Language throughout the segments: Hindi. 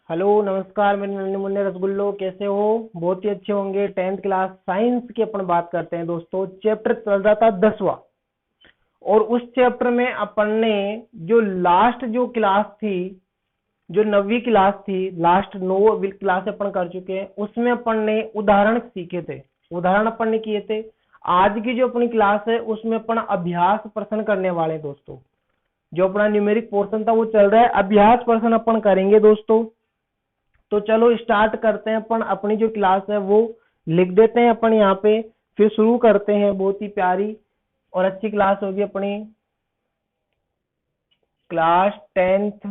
हेलो नमस्कार मेरे नन्हे मुन्ने रसगुल्लो, कैसे हो? बहुत ही अच्छे होंगे। 10th क्लास साइंस की अपन बात करते हैं दोस्तों। चैप्टर चल रहा था 10वां, और उस चैप्टर में अपन ने जो लास्ट जो क्लास थी, जो 9वीं क्लास थी, लास्ट 9 क्लास अपन कर चुके हैं। उसमें अपन ने उदाहरण सीखे थे, उदाहरण अपन ने किए थे। आज की जो अपनी क्लास है उसमें अपन अभ्यास प्रश्न करने वाले हैं दोस्तों। जो अपना न्यूमेरिक पोर्शन था वो चल रहा है, अभ्यास प्रश्न अपन करेंगे दोस्तों। तो चलो स्टार्ट करते हैं। अपन अपनी जो क्लास है वो लिख देते हैं अपन यहाँ पे, फिर शुरू करते हैं। बहुत ही प्यारी और अच्छी क्लास होगी अपनी। क्लास 10th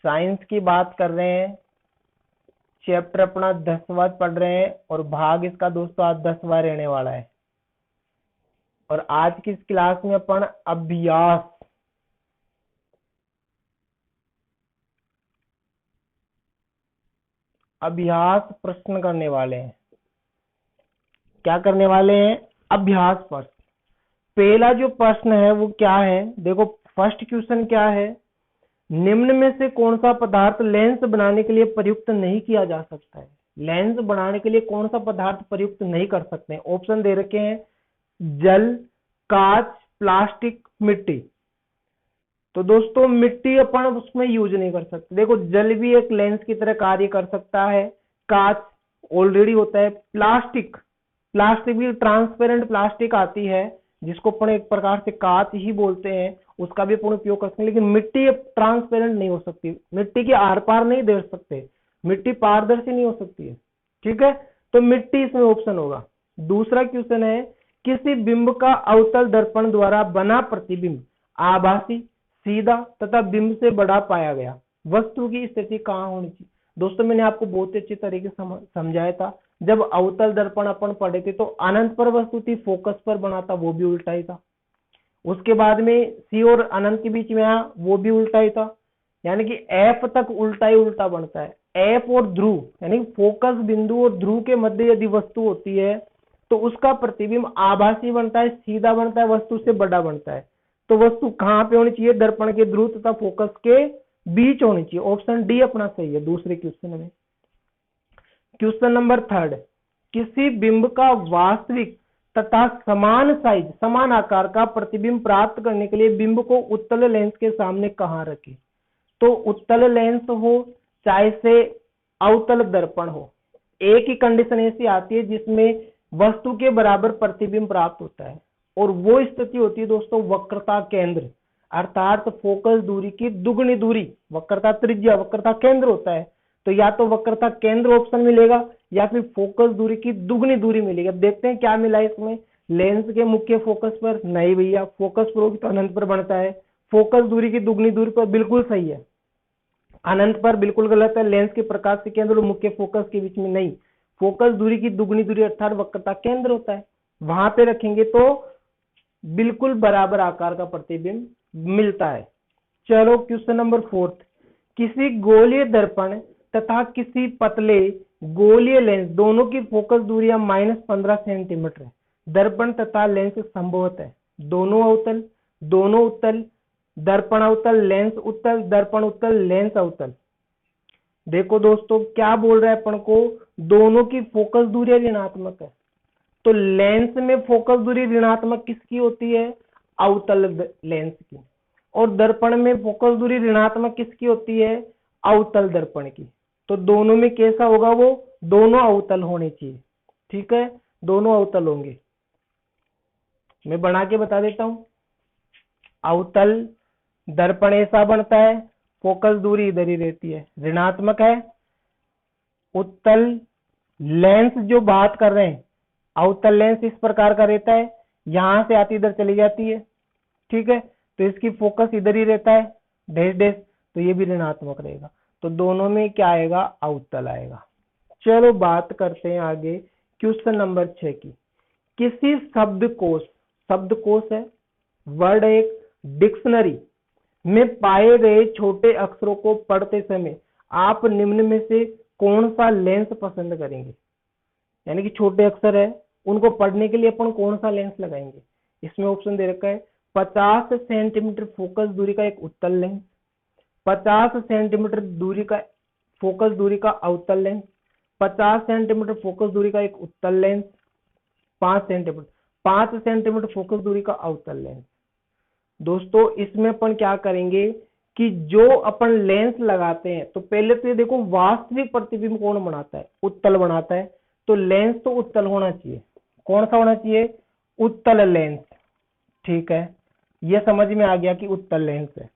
साइंस की बात कर रहे हैं। चैप्टर अपना 10वां पढ़ रहे हैं, और भाग इसका दोस्तों आज 10वां रहने वाला है। और आज की इस क्लास में अपन अभ्यास प्रश्न करने वाले हैं। क्या करने वाले हैं? अभ्यास प्रश्न। पहला जो प्रश्न है वो क्या है, देखो फर्स्ट क्वेश्चन क्या है। निम्न में से कौन सा पदार्थ लेंस बनाने के लिए प्रयुक्त नहीं किया जा सकता है? लेंस बनाने के लिए कौन सा पदार्थ प्रयुक्त नहीं कर सकते हैं? ऑप्शन दे रखे हैं, जल, कांच, प्लास्टिक, मिट्टी। तो दोस्तों मिट्टी अपन उसमें यूज नहीं कर सकते। देखो जल भी एक लेंस की तरह कार्य कर सकता है, कांच ऑलरेडी होता है, प्लास्टिक प्लास्टिक भी ट्रांसपेरेंट प्लास्टिक आती है जिसको अपन एक प्रकार से कांच ही बोलते हैं, उसका भी अपन उपयोग कर सकते हैं। लेकिन मिट्टी ट्रांसपेरेंट नहीं हो सकती, मिट्टी के आर पार नहीं देख सकते, मिट्टी पारदर्शी नहीं हो सकती है। ठीक है, तो मिट्टी इसमें ऑप्शन होगा। दूसरा क्वेश्चन है, किसी बिंब का अवतल दर्पण द्वारा बना प्रतिबिंब आभासी, सीधा तथा बिंब से बड़ा पाया गया वस्तु की स्थिति कहाँ होनी चाहिए? दोस्तों मैंने आपको बहुत अच्छी तरीके से समझाया था। जब अवतल दर्पण अपन पढ़े थे तो अनंत पर वस्तु थी, फोकस पर बना था, वो भी उल्टा ही था। उसके बाद में सी और अनंत के बीच में आया, वो भी उल्टा ही था। यानी कि एफ तक उल्टा ही उल्टा बनता है। एफ और ध्रुव यानी फोकस बिंदु और ध्रुव के मध्य यदि वस्तु होती है तो उसका प्रतिबिंब आभासी बनता है, सीधा बनता है, वस्तु से बड़ा बनता है। तो वस्तु कहां पे होनी चाहिए? दर्पण के ध्रुव तथा फोकस के बीच होनी चाहिए। ऑप्शन डी अपना सही है दूसरे क्वेश्चन में। क्वेश्चन नंबर 3, किसी बिंब का वास्तविक तथा समान साइज, समान आकार का प्रतिबिंब प्राप्त करने के लिए बिंब को उत्तल लेंस के सामने कहां रखें? तो उत्तल लेंस हो चाहे से अवतल दर्पण हो, एक ही कंडीशन ऐसी आती है जिसमें वस्तु के बराबर प्रतिबिंब प्राप्त होता है, और वो स्थिति होती है दोस्तों वक्रता केंद्र, अर्थात फोकस दूरी की दुगनी दूरी। वक्रता त्रिज्या, वक्रता केंद्र होता है, तो या तो वक्रता केंद्र ऑप्शन मिलेगा या फिर फोकस दूरी की दुगनी दूरी मिलेगी। अब देखते हैं क्या मिला इसमें। लेंस के मुख्य फोकस पर नहीं भैया, फोकस पर होगी तो अनंत पर बनता है। फोकस दूरी की दुगनी दूरी पर बिल्कुल सही है, अनंत पर बिल्कुल गलत है। लेंस के प्रकाश के केंद्र और मुख्य फोकस के बीच में नहीं, फोकस दूरी की दुगनी दूरी अर्थात वक्रता केंद्र होता है, वहां पे रखेंगे तो बिल्कुल बराबर आकार का प्रतिबिंब मिलता है। चलो क्वेश्चन नंबर 4, किसी गोलीय दर्पण तथा किसी पतले गोलीय लेंस दोनों की फोकस दूरियां -15 सेंटीमीटर है। दर्पण तथा लेंस संभवत है दोनों अवतल, दोनों उत्तल, दर्पण अवतल, लेंस उत्तल, दर्पण उत्तल, लेंस अवतल। देखो दोस्तों क्या बोल रहा है अपन को, दोनों की फोकस दूरी ऋणात्मक है। तो लेंस में फोकस दूरी ऋणात्मक किसकी होती है? अवतल लेंस की। और दर्पण में फोकस दूरी ऋणात्मक किसकी होती है? अवतल दर्पण की। तो दोनों में कैसा होगा? वो दोनों अवतल होने चाहिए। ठीक है, दोनों अवतल होंगे। मैं बना के बता देता हूं। अवतल दर्पण ऐसा बनता है, फोकस दूरी इधर ही रहती है, ऋणात्मक है। उत्तल लेंस जो बात कर रहे हैं, अवतल लेंस इस प्रकार का रहता है, यहां से आती इधर चली जाती है। ठीक है, तो इसकी फोकस इधर ही रहता है, डैश डैश, तो ये भी ऋणात्मक रहेगा। तो दोनों में क्या आएगा? अवतल आएगा। चलो बात करते हैं आगे क्वेश्चन नंबर 6 की। किसी शब्दकोश, शब्दकोश है वर्ड, एक डिक्शनरी में पाए गए छोटे अक्षरों को पढ़ते समय आप निम्न में से कौन सा लेंस पसंद करेंगे? यानी कि छोटे अक्षर है, उनको पढ़ने के लिए अपन कौन सा लेंस लगाएंगे? इसमें ऑप्शन दे रखा है 50 सेंटीमीटर फोकस दूरी का एक उत्तल लेंस, 50 सेंटीमीटर दूरी का फोकस दूरी का अवतल लेंस, 50 सेंटीमीटर फोकस दूरी का एक उत्तल लेंस, 5 सेंटीमीटर फोकस दूरी का अवतल लेंस। दोस्तों इसमें अपन क्या करेंगे कि जो अपन लेंस लगाते हैं, तो पहले तो ये देखो वास्तविक प्रतिबिंब कौन बनाता है, उत्तल बनाता है, तो लेंस तो उत्तल होना चाहिए। कौन सा होना चाहिए, उत्तल लेंस। ठीक है, ये समझ में आ गया कि उत्तल लेंस है।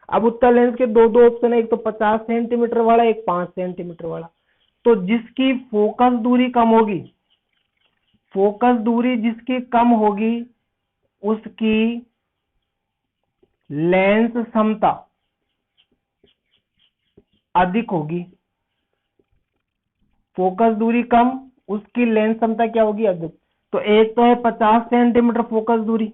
अब उत्तल लेंस के दो दो ऑप्शन है, एक तो 50 सेंटीमीटर वाला, एक 5 सेंटीमीटर वाला। तो जिसकी फोकस दूरी कम होगी, फोकस दूरी जिसकी कम होगी, उसकी लेंस क्षमता अधिक होगी। फोकस दूरी कम, उसकी लेंस क्षमता क्या होगी, अधिक। तो एक तो है 50 सेंटीमीटर फोकस दूरी,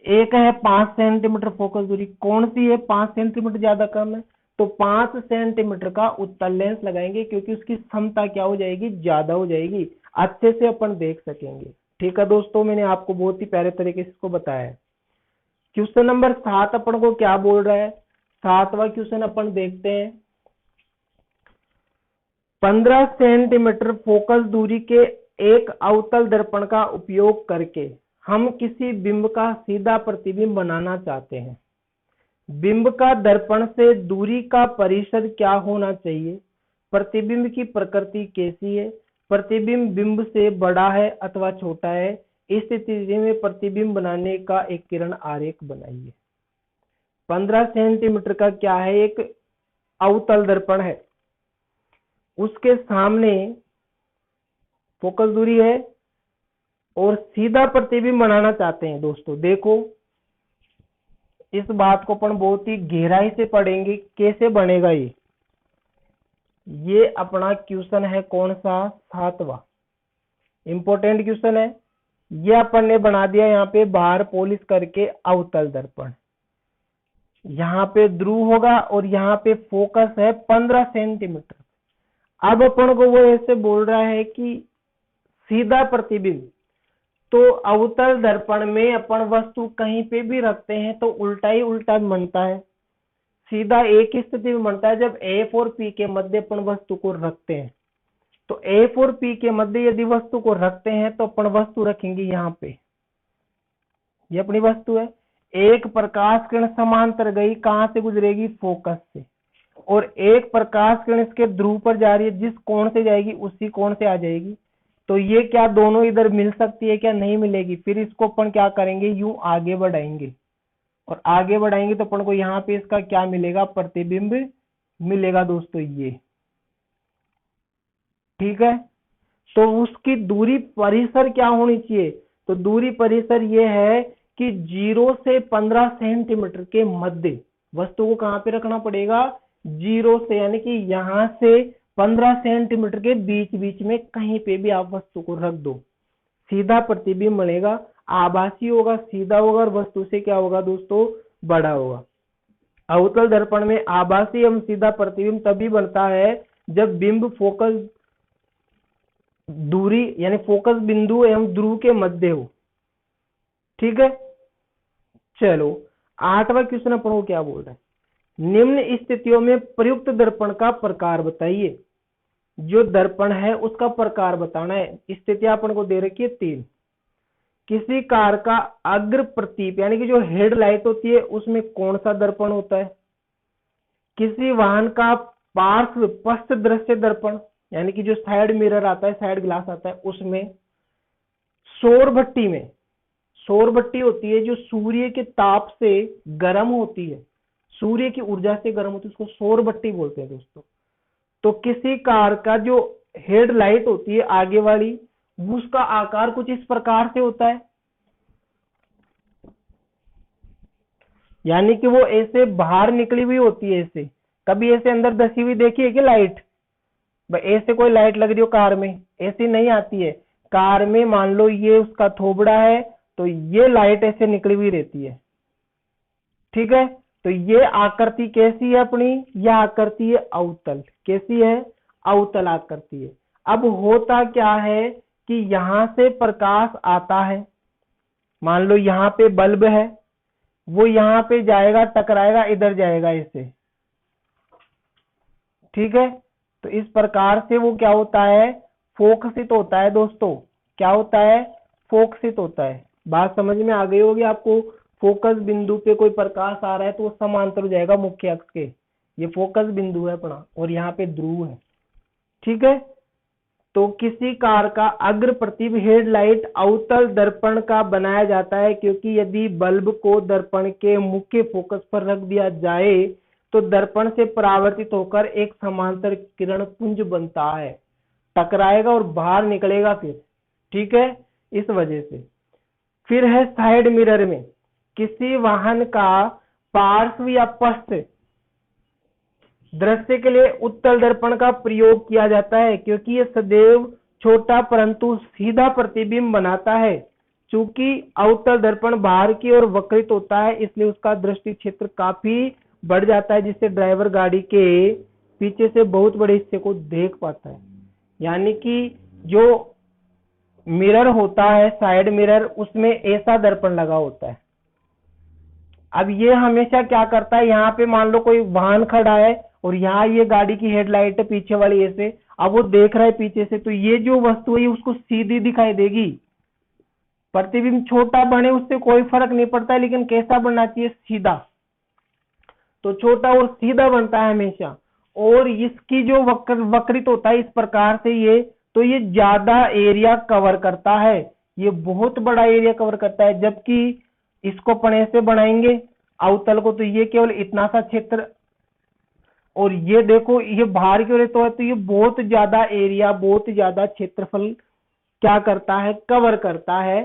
एक है 5 सेंटीमीटर फोकस दूरी। कौन सी है 5 सेंटीमीटर ज्यादा कम है, तो 5 सेंटीमीटर का उत्तल लेंस लगाएंगे, क्योंकि उसकी क्षमता क्या हो जाएगी, ज्यादा हो जाएगी, अच्छे से अपन देख सकेंगे। ठीक है दोस्तों, मैंने आपको बहुत ही प्यारे तरीके से इसको बताया है। क्वेश्चन नंबर 7 अपन को क्या बोल रहा है, 7वां क्वेश्चन अपन देखते हैं। 15 सेंटीमीटर फोकस दूरी के एक अवतल दर्पण का उपयोग करके हम किसी बिंब का सीधा प्रतिबिंब बनाना चाहते हैं। बिंब का दर्पण से दूरी का परिसर क्या होना चाहिए, प्रतिबिंब की प्रकृति कैसी है, प्रतिबिंब बिंब से बड़ा है अथवा छोटा है, इस स्थिति में प्रतिबिंब बनाने का एक किरण आरेख बनाइए। 15 सेंटीमीटर का क्या है, एक अवतल दर्पण है, उसके सामने फोकस दूरी है और सीधा प्रतिबिंब बनाना चाहते हैं। दोस्तों देखो, इस बात को अपन बहुत ही गहराई से पढ़ेंगे, कैसे बनेगा ये अपना क्वेश्चन है कौन सा, 7वां इंपॉर्टेंट क्वेश्चन है। ये अपन ने बना दिया यहाँ पे बाहर पॉलिश करके अवतल दर्पण। यहाँ पे ध्रुव होगा और यहाँ पे फोकस है 15 सेंटीमीटर। अब अपन को वो ऐसे बोल रहा है कि सीधा प्रतिबिंब, तो अवतल दर्पण में अपन वस्तु कहीं पे भी रखते हैं तो उल्टा ही उल्टा बनता है। सीधा एक ही स्थिति में बनता है जब F और P के मध्य अपन वस्तु को रखते हैं। तो F और P के मध्य यदि वस्तु को रखते हैं तो अपन वस्तु रखेंगे यहाँ पे, ये अपनी वस्तु है। एक प्रकाश किरण समांतर गई, कहां से गुजरेगी, फोकस से, और एक प्रकाश किरण इसके ध्रुव पर जा रही है, जिस कोण से जाएगी उसी कोण से आ जाएगी। तो ये क्या दोनों इधर मिल सकती है, क्या नहीं मिलेगी। फिर इसको अपन क्या करेंगे, यूं आगे बढ़ाएंगे, और आगे बढ़ाएंगे तो अपन को यहाँ पे इसका क्या मिलेगा, प्रतिबिंब मिलेगा दोस्तों ये। ठीक है, तो उसकी दूरी परिसर क्या होनी चाहिए, तो दूरी परिसर ये है कि 0 से 15 सेंटीमीटर के मध्य वस्तु को कहां पे रखना पड़ेगा, 0 से, यानी कि यहां से 15 सेंटीमीटर के बीच बीच में कहीं पे भी आप वस्तु को रख दो, सीधा प्रतिबिंब बनेगा। आभासी होगा, सीधा होगा, और वस्तु से क्या होगा दोस्तों, बड़ा होगा। अवतल दर्पण में आभासी एवं सीधा प्रतिबिंब तभी बनता है जब बिंब फोकस दूरी यानी फोकस बिंदु एवं ध्रुव के मध्य हो। ठीक है, चलो 8वां क्वेश्चन अपन को क्या बोल रहा है, निम्न स्थितियों में प्रयुक्त दर्पण का प्रकार बताइए। जो दर्पण है उसका प्रकार बताना है। स्थितियां अपन को दे रखी है 3। किसी कार का अग्र प्रतीप यानी कि जो हेडलाइट होती है उसमें कौन सा दर्पण होता है। किसी वाहन का पार्श्व पश्च दृश्य दर्पण यानी कि जो साइड मिरर आता है, साइड ग्लास आता है, उसमें। सौर भट्टी में, सौर भट्टी होती है जो सूर्य के ताप से गर्म होती है, सूर्य की ऊर्जा से गर्म होती है, उसको सौर भट्टी बोलते हैं दोस्तों। तो किसी कार का जो हेडलाइट होती है आगे वाली, उसका आकार कुछ इस प्रकार से होता है, यानी कि वो ऐसे बाहर निकली हुई होती है। ऐसे कभी ऐसे अंदर धसी हुई देखी है कि लाइट, ऐसे कोई लाइट लग रही हो कार में, ऐसी नहीं आती है। कार में मान लो ये उसका थोबड़ा है तो ये लाइट ऐसे निकली हुई रहती है। ठीक है, तो ये आकृति कैसी है अपनी, यह आकृति है अवतल। कैसी है, अवतल आकृति है। अब होता क्या है कि यहां से प्रकाश आता है, मान लो यहाँ पे बल्ब है, वो यहाँ पे जाएगा, टकराएगा, इधर जाएगा ऐसे, ठीक है। तो इस प्रकार से वो क्या होता है, फोकसित होता है दोस्तों। क्या होता है, फोकसित होता है। बात समझ में आ गई होगी आपको। फोकस बिंदु पे कोई प्रकाश आ रहा है तो वो समांतर हो जाएगा मुख्य अक्ष के। ये फोकस बिंदु है अपना और यहाँ पे ध्रुव है, ठीक है। तो किसी कार का अग्र प्रतिबिंब हेडलाइट अवतल दर्पण का बनाया जाता है, क्योंकि यदि बल्ब को दर्पण के मुख्य फोकस पर रख दिया जाए तो दर्पण से परावर्तित होकर एक समांतर किरण पुंज बनता है, टकराएगा और बाहर निकलेगा फिर, ठीक है, इस वजह से। फिर है साइड मिरर में किसी वाहन का पार्श्व या पश्च दृश्य के लिए उत्तल दर्पण का प्रयोग किया जाता है, क्योंकि यह सदैव छोटा परंतु सीधा प्रतिबिंब बनाता है। चूंकि अवतल दर्पण बाहर की ओर वक्रित होता है, इसलिए उसका दृष्टि क्षेत्र काफी बढ़ जाता है, जिससे ड्राइवर गाड़ी के पीछे से बहुत बड़े हिस्से को देख पाता है। यानी कि जो मिरर होता है, साइड मिरर, उसमें ऐसा दर्पण लगा होता है। अब ये हमेशा क्या करता है, यहाँ पे मान लो कोई वाहन खड़ा है और यहाँ ये गाड़ी की हेडलाइट है पीछे वाली ऐसे, अब वो देख रहा है पीछे से, तो ये जो वस्तु है उसको सीधी दिखाई देगी। प्रतिबिंब छोटा बने उससे कोई फर्क नहीं पड़ता है, लेकिन कैसा बनना चाहिए, सीधा। तो छोटा और सीधा बनता है हमेशा। और इसकी जो वक्रित होता है इस प्रकार से ये, तो ये ज्यादा एरिया कवर करता है, ये बहुत बड़ा एरिया कवर करता है। जबकि इसको अपन ऐसे बनाएंगे अवतल को, तो ये केवल इतना सा क्षेत्र, और ये देखो ये बाहर की ओर तो ये बहुत ज्यादा एरिया, बहुत ज्यादा क्षेत्रफल क्या करता है, कवर करता है,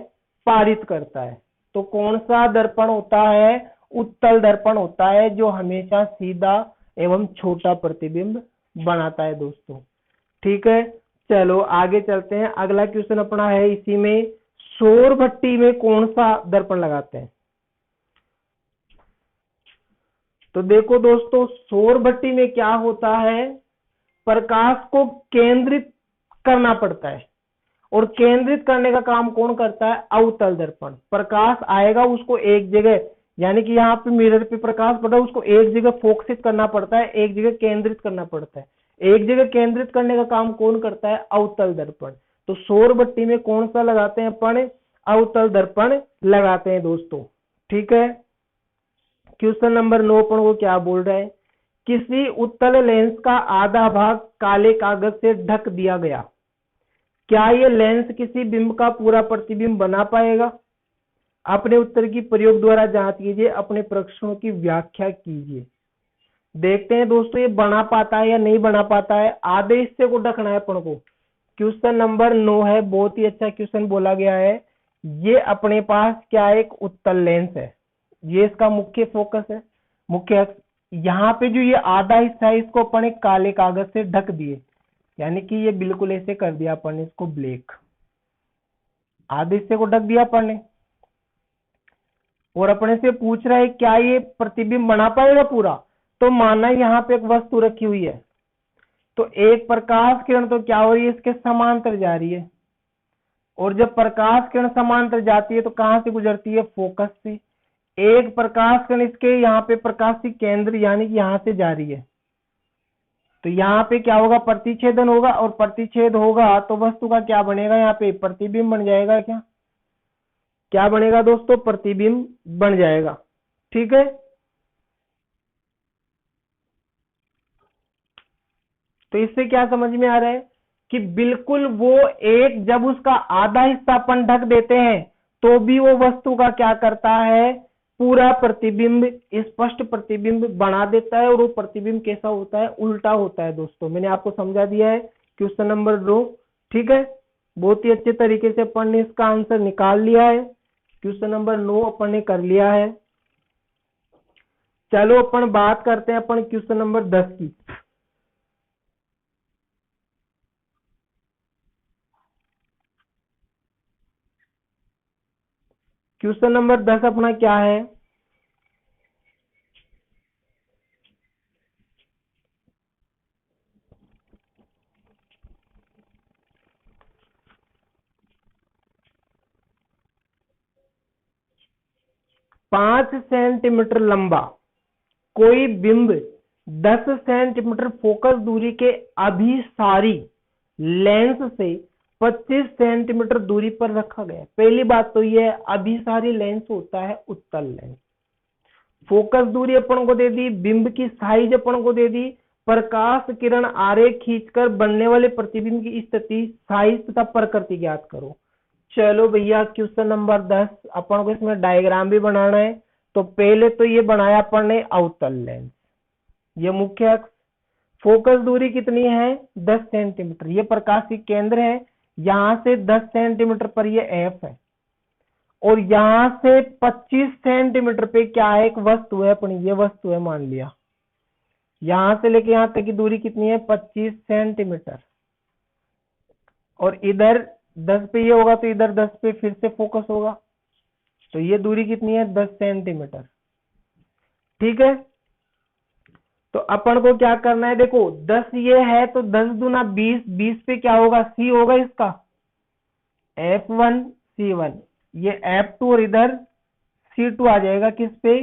पारित करता है। तो कौन सा दर्पण होता है, उत्तल दर्पण होता है, जो हमेशा सीधा एवं छोटा प्रतिबिंब बनाता है दोस्तों, ठीक है। चलो आगे चलते हैं। अगला क्वेश्चन अपना है इसी में, सौर भट्टी में कौन सा दर्पण लगाते हैं। तो देखो दोस्तों, सौर भट्टी में क्या होता है, प्रकाश को केंद्रित करना पड़ता है, और केंद्रित करने का काम कौन करता है, अवतल दर्पण। प्रकाश आएगा उसको एक जगह, यानी कि यहाँ पे मिरर पे प्रकाश पड़ा, उसको एक जगह फोकसित करना पड़ता है, एक जगह केंद्रित करना पड़ता है। एक जगह केंद्रित करने का काम कौन करता है, अवतल दर्पण। तो सौर भट्टी में कौन सा लगाते हैं अपन, अवतल दर्पण लगाते हैं दोस्तों, ठीक है। क्वेश्चन नंबर 9 अपन को क्या बोल रहा है, किसी उत्तल लेंस का आधा भाग काले कागज से ढक दिया गया, क्या यह लेंस किसी बिंब का पूरा प्रतिबिंब बना पाएगा। अपने उत्तर की प्रयोग द्वारा जांच कीजिए, अपने प्रश्नों की व्याख्या कीजिए। देखते हैं दोस्तों ये बना पाता है या नहीं बना पाता है। आधे हिस्से को ढकना है अपन को। क्वेश्चन नंबर 9 है, बहुत ही अच्छा क्वेश्चन बोला गया है। ये अपने पास क्या, एक उत्तल लेंस है, ये इसका मुख्य फोकस है, मुख्य अक्ष। यहाँ पे जो ये आधा हिस्सा है इसको अपन एक काले कागज से ढक दिए, यानी कि ये बिल्कुल ऐसे कर दिया अपन ने इसको ब्लैक, आधे हिस्से को ढक दिया अपन ने। और अपने से पूछ रहा है क्या ये प्रतिबिंब बना पाएगा पूरा। तो माना यहाँ पे एक वस्तु रखी हुई है, तो एक प्रकाश किरण तो क्या हो रही है, इसके समांतर जा रही है, और जब प्रकाश किरण समांतर जाती है तो कहां से गुजरती है, फोकस से। एक प्रकाश किरण इसके यहाँ पे प्रकाशी केंद्र यानी कि यहाँ से जा रही है, तो यहाँ पे क्या होगा, प्रतिच्छेदन होगा, और प्रतिच्छेद होगा तो वस्तु का क्या बनेगा, यहाँ पे प्रतिबिंब बन जाएगा। क्या क्या बनेगा दोस्तों, प्रतिबिंब बन जाएगा, ठीक है। तो इससे क्या समझ में आ रहा है कि बिल्कुल वो एक, जब उसका आधा हिस्सा अपन ढक देते हैं तो भी वो वस्तु का क्या करता है, पूरा प्रतिबिंब, स्पष्ट प्रतिबिंब बना देता है। और वो प्रतिबिंब कैसा होता है, उल्टा होता है दोस्तों। मैंने आपको समझा दिया है क्वेश्चन नंबर 2, ठीक है। बहुत ही अच्छे तरीके से अपन ने इसका आंसर निकाल लिया है। क्वेश्चन नंबर 9 अपन ने कर लिया है। चलो अपन बात करते हैं अपन क्वेश्चन नंबर 10 की। क्वेश्चन नंबर 10 अपना क्या है, पांच सेंटीमीटर लंबा कोई बिंब 10 सेंटीमीटर फोकस दूरी के अभिसारी लेंस से 25 सेंटीमीटर दूरी पर रखा गया। पहली बात तो यह अभिसारी लेंस होता है उत्तल लेंस। फोकस दूरी अपन को दे दी, बिंब की साइज अपन को दे दी, प्रकाश किरण आरेख खींचकर बनने वाले प्रतिबिंब की स्थिति, साइज तथा प्रकृति ज्ञात करो। चलो भैया क्वेश्चन नंबर 10 अपन को इसमें डायग्राम भी बनाना है। तो पहले तो ये बनाया अपन ने अवतल लेंस, ये मुख्य अक्ष, फोकस दूरी कितनी है 10 सेंटीमीटर, ये प्रकाश की केंद्र है, यहां से 10 सेंटीमीटर पर ये एफ है, और यहां से 25 सेंटीमीटर पे क्या है, एक वस्तु है अपनी, ये वस्तु है मान लिया, यहां से लेके यहां तक की दूरी कितनी है 25 सेंटीमीटर, और इधर 10 पे ये होगा तो इधर 10 पे फिर से फोकस होगा, तो ये दूरी कितनी है 10 सेंटीमीटर। ठीक है, तो अपन को क्या करना है, देखो 10 ये है तो 10 दूना 20, 20 पे क्या होगा सी होगा इसका F1 C1, ये F2 और इधर C2 आ जाएगा किस पे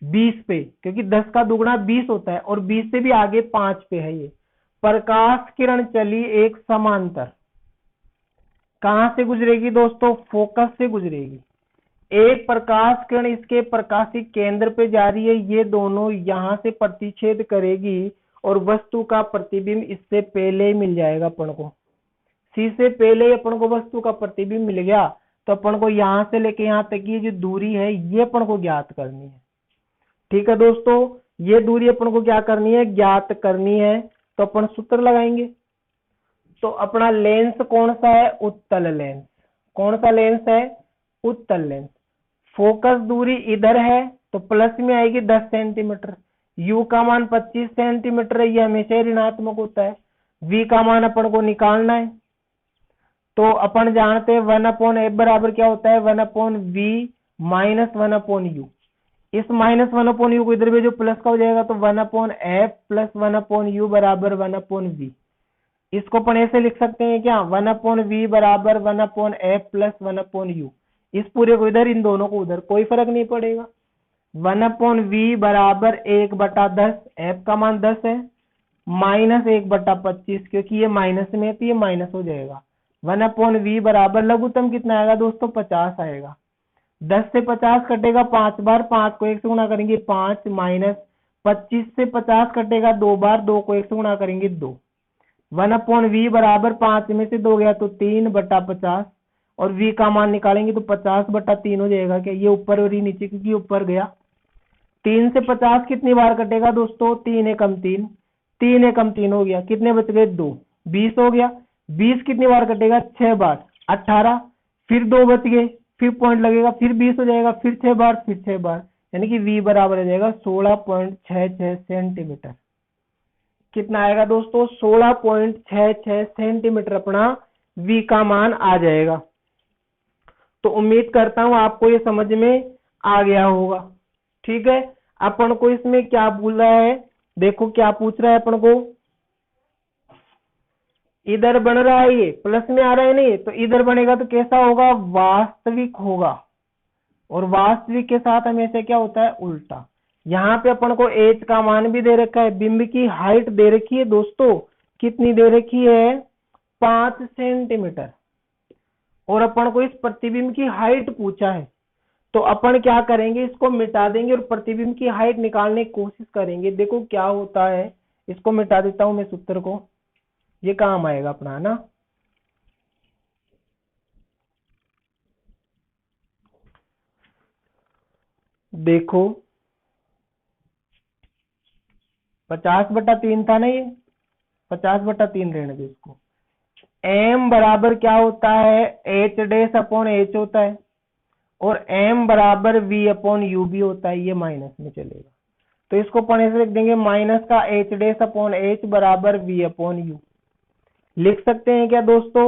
20 पे, क्योंकि 10 का दुगुना 20 होता है और 20 से भी आगे 5 पे है ये। प्रकाश किरण चली एक समांतर, कहां से गुजरेगी दोस्तों, फोकस से गुजरेगी। एक प्रकाश किरण इसके प्रकाशिक केंद्र पे जा रही है, ये दोनों यहां से प्रतिच्छेद करेगी और वस्तु का प्रतिबिंब इससे पहले मिल जाएगा अपन को, सी से पहले अपन को वस्तु का प्रतिबिंब मिल गया, तो अपन को यहां से लेके यहां तक की जो दूरी है ये अपन को ज्ञात करनी है। ठीक है दोस्तों, ये दूरी अपन को क्या करनी है, ज्ञात करनी है, तो अपन सूत्र लगाएंगे। तो अपना लेंस कौन सा है, उत्तल लेंस। कौन सा लेंस है, उत्तल लेंस। फोकस दूरी इधर है तो प्लस में आएगी 10 सेंटीमीटर, यू का मान 25 सेंटीमीटर है, ये हमेशा ऋणात्मक होता है, वी का मान अपन को निकालना है। तो अपन जानते हैं 1/f बराबर क्या होता है, 1/v माइनस 1/u। इस माइनस 1/u को इधर भी जो प्लस का हो जाएगा तो 1/f प्लस 1/u बराबर 1/v। इसको अपन ऐसे लिख सकते हैं क्या, 1/v बराबर 1/f प्लस 1/u। इस पूरे को इधर, इन दोनों को उधर, कोई फर्क नहीं पड़ेगा। 1/v बराबर 1/10, f का मान 10 है, माइनस 1/25, क्योंकि ये माइनस में है तो ये माइनस हो जाएगा। 1/v बराबर लघुत्तम कितना आएगा दोस्तों, 50 आएगा। 10 से 50 कटेगा 5 बार, 5 को 1 से गुणा करेंगे 5, माइनस 25 से 50 कटेगा 2 बार, 2 को 1 से गुणा करेंगे 2। 1/v बराबर 5 में से 2 गया तो 3/50, और v का मान निकालेंगे तो 50/3 हो जाएगा। क्या ये ऊपर और ये नीचे, क्योंकि ऊपर गया। 3 से 50 कितनी बार कटेगा दोस्तों, 3 एकम 3, 3 एकम 3 हो गया, कितने बच गए 2, 20 हो गया। 20 कितनी बार कटेगा 6 बार, 18, फिर 2 बच गए, फिर पॉइंट लगेगा, फिर 20 हो जाएगा, फिर 6 बार, फिर 6 बार, यानी कि v बराबर हो जाएगा 16.66 सेंटीमीटर। कितना आएगा दोस्तों, 16.66 सेंटीमीटर अपना v का मान आ जाएगा। तो उम्मीद करता हूं आपको ये समझ में आ गया होगा। ठीक है, अपन को इसमें क्या बोल रहा है, देखो क्या पूछ रहा है अपन को, इधर बन रहा है ये प्लस में आ रहा है नहीं, तो इधर बनेगा तो कैसा होगा, वास्तविक होगा, और वास्तविक के साथ हमेशा क्या होता है, उल्टा। यहाँ पे अपन को h का मान भी दे रखा है, बिंब की हाइट दे रखी है दोस्तों, कितनी दे रखी है 5 सेंटीमीटर, और अपन को इस प्रतिबिंब की हाइट पूछा है, तो अपन क्या करेंगे, इसको मिटा देंगे और प्रतिबिंब की हाइट निकालने की कोशिश करेंगे। देखो क्या होता है, इसको मिटा देता हूं मैं सूत्र को, ये काम आएगा अपना ना। देखो 50/3 था ना, ये 50/3 रहने दो इसको। m बराबर क्या होता है, h' होता है, और m बराबर v/u भी होता है, ये माइनस में चलेगा, तो इसको अपन ऐसे लिख देंगे, माइनस का h' बराबर v/u। लिख सकते हैं क्या दोस्तों,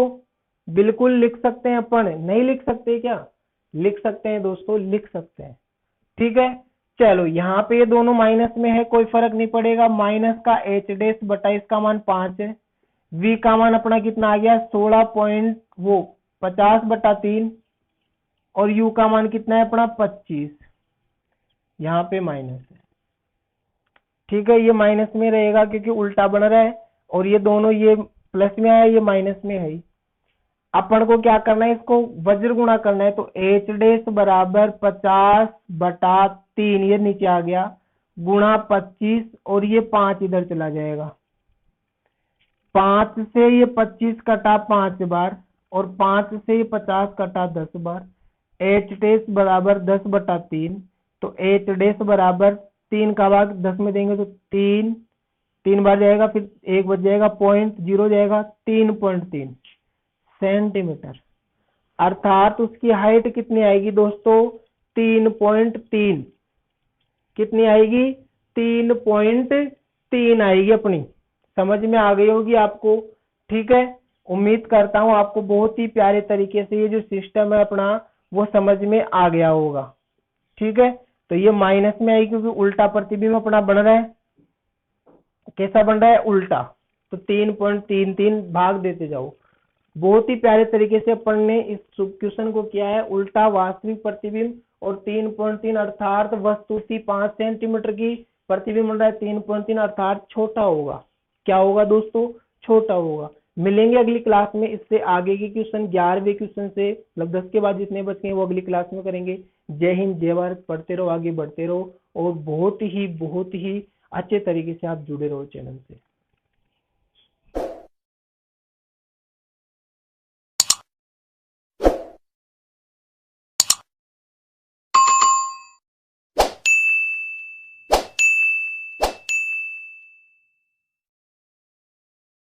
बिल्कुल लिख सकते हैं अपन, नहीं लिख सकते क्या, लिख सकते हैं दोस्तों, लिख सकते हैं। ठीक है, चलो यहाँ पे ये दोनों माइनस में है, कोई फर्क नहीं पड़ेगा, माइनस का h' बटा इसका मान 5 है, v का मान अपना कितना आ गया 50/3, और u का मान कितना है अपना 25, यहाँ पे माइनस है। ठीक है, ये माइनस में रहेगा क्योंकि उल्टा बन रहा है, और ये दोनों, ये प्लस में है ये माइनस में है। अपन को क्या करना है, इसको वज्र गुणा करना है, तो एच डेस बराबर 50/3, ये नीचे आ गया, गुणा 25, और ये 5 इधर चला जाएगा। 5 से ये 25 कटा 5 बार, और 5 से ये 50 कटा 10 बार। एच डेस बराबर 10/3, तो एच डेस बराबर 3 का भाग 10 में देंगे तो 3 बार जाएगा, फिर 1 बच जाएगा, 0.0 जाएगा, 3.3 सेंटीमीटर। अर्थात उसकी हाइट कितनी आएगी दोस्तों, 3.3। कितनी आएगी, 3.3 आएगी अपनी। समझ में आ गई होगी आपको। ठीक है, उम्मीद करता हूं आपको बहुत ही प्यारे तरीके से ये जो सिस्टम है अपना वो समझ में आ गया होगा। ठीक है, तो ये माइनस में आई क्योंकि उल्टा प्रतिबिंब अपना बन रहा है। कैसा बन रहा है, उल्टा, तो 3.33 भाग देते जाओ। बहुत ही प्यारे तरीके से अपन ने इस क्वेश्चन को किया है। उल्टा वास्तविक प्रतिबिंब और 3.3 अर्थात वस्तु थी 5 सेंटीमीटर की, प्रतिबिंब बन रहा है 3.3 अर्थात छोटा होगा। क्या होगा दोस्तों, छोटा होगा। मिलेंगे अगली क्लास में इससे आगे के क्वेश्चन, 11वें क्वेश्चन से, मतलब 10 के बाद जितने बच गए वो अगली क्लास में करेंगे। जय हिंद, जय भारत, पढ़ते रहो, आगे बढ़ते रहो, और बहुत ही अच्छे तरीके से आप जुड़े रहो चैनल से।